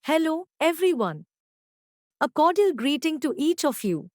Hello, everyone. A cordial greeting to each of you.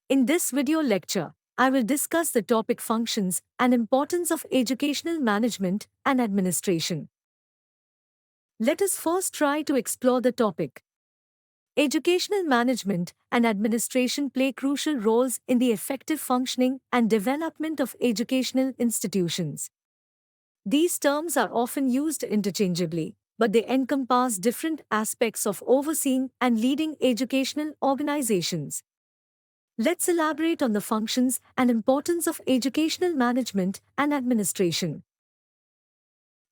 In this video lecture, I will discuss the topic functions and importance of educational management and administration. Let us first try to explore the topic. Educational management and administration play crucial roles in the effective functioning and development of educational institutions. These terms are often used interchangeably, but they encompass different aspects of overseeing and leading educational organizations. Let's elaborate on the functions and importance of educational management and administration.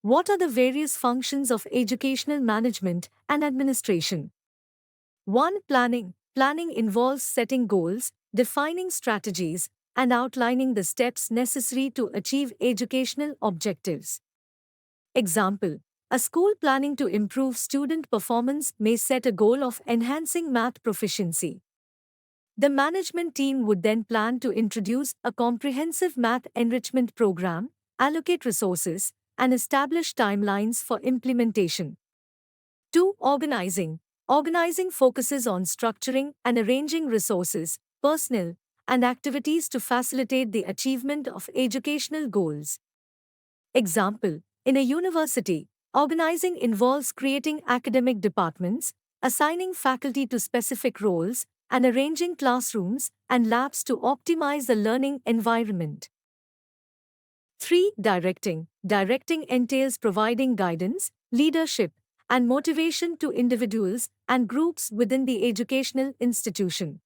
What are the various functions of educational management and administration? 1. Planning. Planning involves setting goals, defining strategies, and outlining the steps necessary to achieve educational objectives. Example: a school planning to improve student performance may set a goal of enhancing math proficiency. The management team would then plan to introduce a comprehensive math enrichment program, allocate resources, and establish timelines for implementation. 2. Organizing. Organizing focuses on structuring and arranging resources, personnel, and activities to facilitate the achievement of educational goals. Example: in a university, organizing involves creating academic departments, assigning faculty to specific roles, and arranging classrooms and labs to optimize the learning environment. 3. Directing. Directing entails providing guidance, leadership, and motivation to individuals and groups within the educational institution.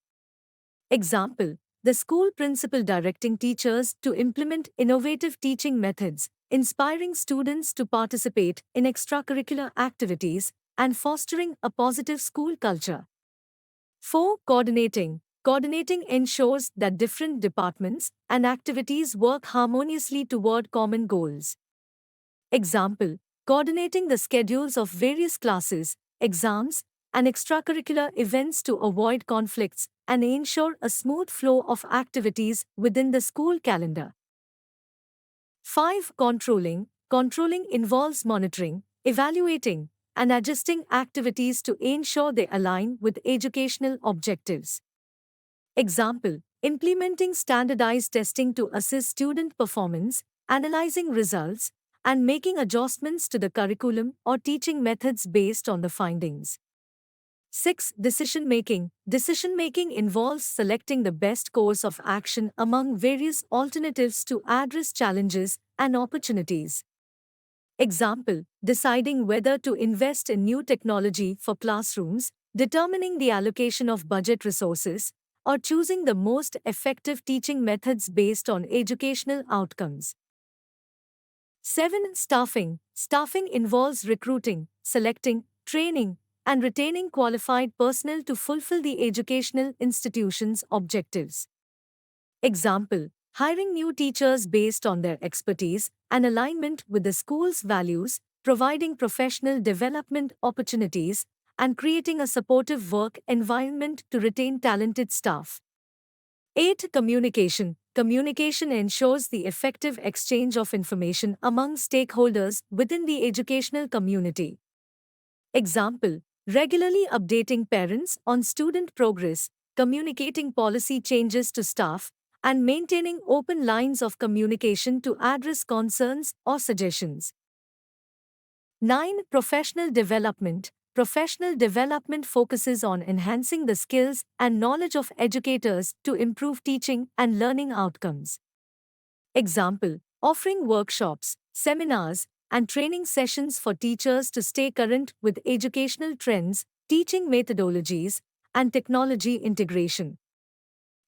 Example: the school principal directing teachers to implement innovative teaching methods, inspiring students to participate in extracurricular activities, and fostering a positive school culture. 4. Coordinating. Coordinating ensures that different departments and activities work harmoniously toward common goals. Example: coordinating the schedules of various classes, exams, and extracurricular events to avoid conflicts and ensure a smooth flow of activities within the school calendar. 5. Controlling. Controlling involves monitoring, evaluating, and adjusting activities to ensure they align with educational objectives. Example: implementing standardized testing to assess student performance, analyzing results, and making adjustments to the curriculum or teaching methods based on the findings. 6. Decision-making. Decision-making involves selecting the best course of action among various alternatives to address challenges and opportunities. Example: deciding whether to invest in new technology for classrooms, determining the allocation of budget resources, or choosing the most effective teaching methods based on educational outcomes. 7. Staffing. Staffing involves recruiting, selecting, training, and retaining qualified personnel to fulfill the educational institution's objectives. Example: hiring new teachers based on their expertise and alignment with the school's values, providing professional development opportunities, and creating a supportive work environment to retain talented staff. 8. Communication. Communication ensures the effective exchange of information among stakeholders within the educational community. Example: regularly updating parents on student progress, communicating policy changes to staff, and maintaining open lines of communication to address concerns or suggestions. 9. Professional development. Professional development focuses on enhancing the skills and knowledge of educators to improve teaching and learning outcomes. Example: offering workshops, seminars, and training sessions for teachers to stay current with educational trends, teaching methodologies, and technology integration.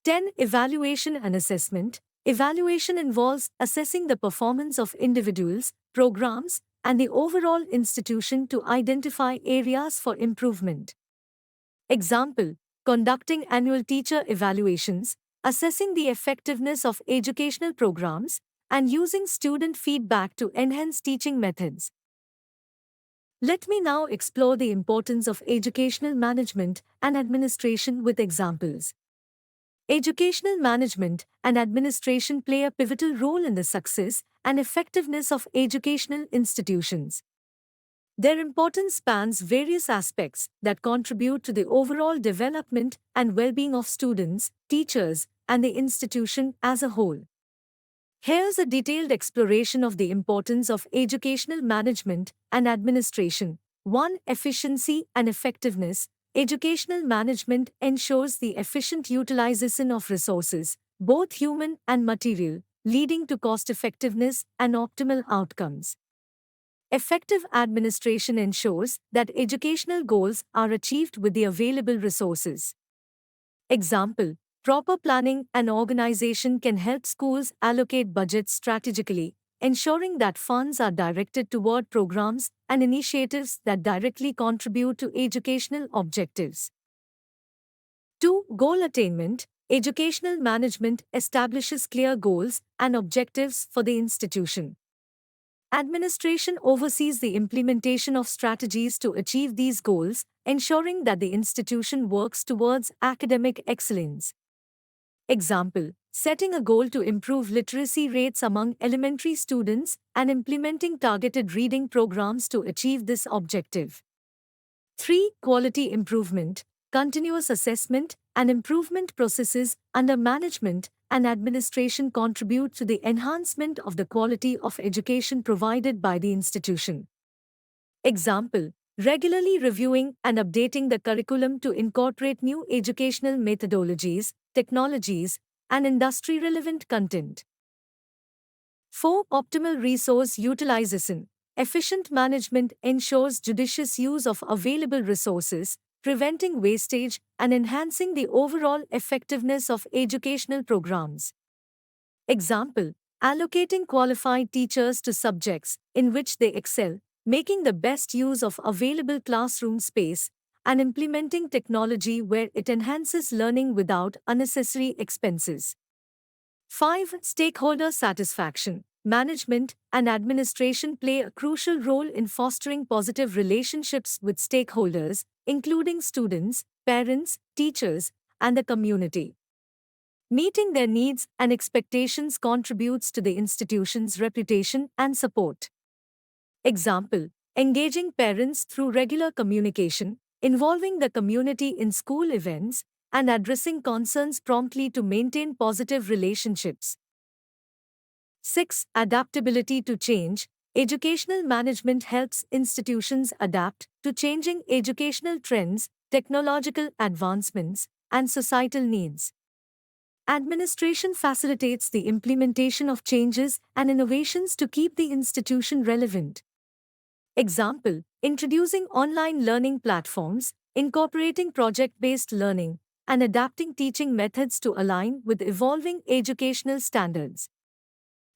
10. Evaluation and assessment. Evaluation involves assessing the performance of individuals, programs, and the overall institution to identify areas for improvement. Example: conducting annual teacher evaluations, assessing the effectiveness of educational programs, and using student feedback to enhance teaching methods. Let me now explore the importance of educational management and administration with examples. Educational management and administration play a pivotal role in the success and effectiveness of educational institutions. Their importance spans various aspects that contribute to the overall development and well-being of students, teachers, and the institution as a whole. Here's a detailed exploration of the importance of educational management and administration. 1. Efficiency and effectiveness. Educational management ensures the efficient utilization of resources, both human and material, leading to cost-effectiveness and optimal outcomes. Effective administration ensures that educational goals are achieved with the available resources. Example: proper planning and organization can help schools allocate budgets strategically, ensuring that funds are directed toward programs and initiatives that directly contribute to educational objectives. 2. Goal attainment. Educational management establishes clear goals and objectives for the institution. Administration oversees the implementation of strategies to achieve these goals, ensuring that the institution works towards academic excellence. Example: setting a goal to improve literacy rates among elementary students and implementing targeted reading programs to achieve this objective. 3. Quality improvement. Continuous assessment and improvement processes under management and administration contribute to the enhancement of the quality of education provided by the institution. Example: regularly reviewing and updating the curriculum to incorporate new educational methodologies, technologies, and industry-relevant content. 4. Optimal resource utilization. Efficient management ensures judicious use of available resources, preventing wastage and enhancing the overall effectiveness of educational programs. Example: allocating qualified teachers to subjects in which they excel, making the best use of available classroom space, and implementing technology where it enhances learning without unnecessary expenses. 5. Stakeholder satisfaction. Management and administration play a crucial role in fostering positive relationships with stakeholders, including students, parents, teachers, and the community. Meeting their needs and expectations contributes to the institution's reputation and support. Example: engaging parents through regular communication, involving the community in school events, and addressing concerns promptly to maintain positive relationships. 6. Adaptability to change. Educational management helps institutions adapt to changing educational trends, technological advancements, and societal needs. Administration facilitates the implementation of changes and innovations to keep the institution relevant. Example: introducing online learning platforms, incorporating project-based learning, and adapting teaching methods to align with evolving educational standards.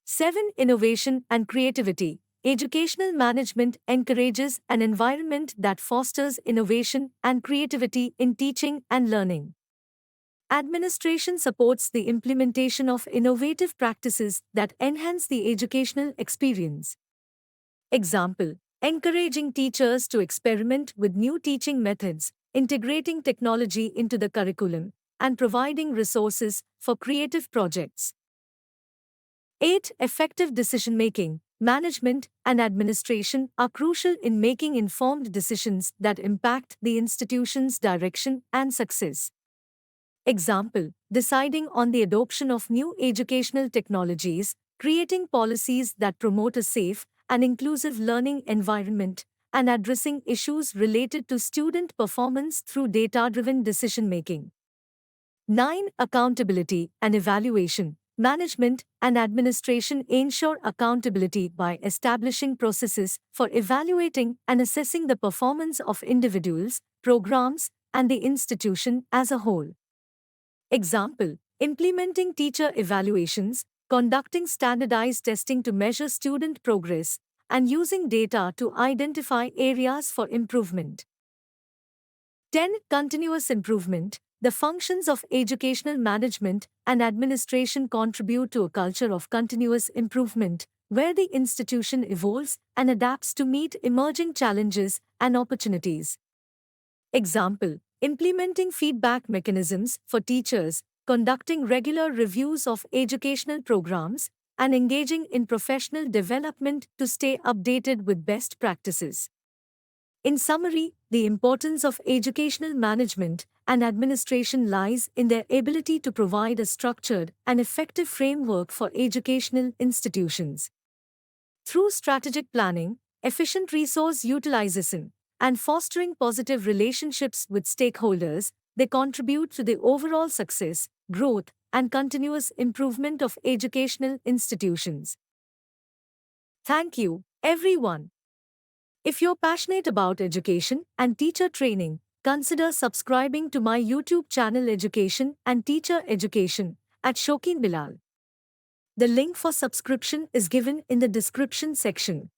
7. Innovation and creativity. Educational management encourages an environment that fosters innovation and creativity in teaching and learning. Administration supports the implementation of innovative practices that enhance the educational experience. Example: encouraging teachers to experiment with new teaching methods, integrating technology into the curriculum, and providing resources for creative projects. 8. Effective decision-making. Management and administration are crucial in making informed decisions that impact the institution's direction and success. Example: deciding on the adoption of new educational technologies, creating policies that promote a safe and inclusive learning environment, and addressing issues related to student performance through data-driven decision-making. 9. Accountability and evaluation. Management and administration ensure accountability by establishing processes for evaluating and assessing the performance of individuals, programs, and the institution as a whole. Example: implementing teacher evaluations, conducting standardized testing to measure student progress, and using data to identify areas for improvement. 10. Continuous improvement. The functions of educational management and administration contribute to a culture of continuous improvement, where the institution evolves and adapts to meet emerging challenges and opportunities. Example: implementing feedback mechanisms for teachers, conducting regular reviews of educational programs, and engaging in professional development to stay updated with best practices. In summary, the importance of educational management and administration lies in their ability to provide a structured and effective framework for educational institutions. Through strategic planning, efficient resource utilization, and fostering positive relationships with stakeholders, they contribute to the overall success, growth, and continuous improvement of educational institutions. Thank you, everyone. If you're passionate about education and teacher training, consider subscribing to my YouTube channel Education and Teacher Education at Shokeen Bilal. The link for subscription is given in the description section.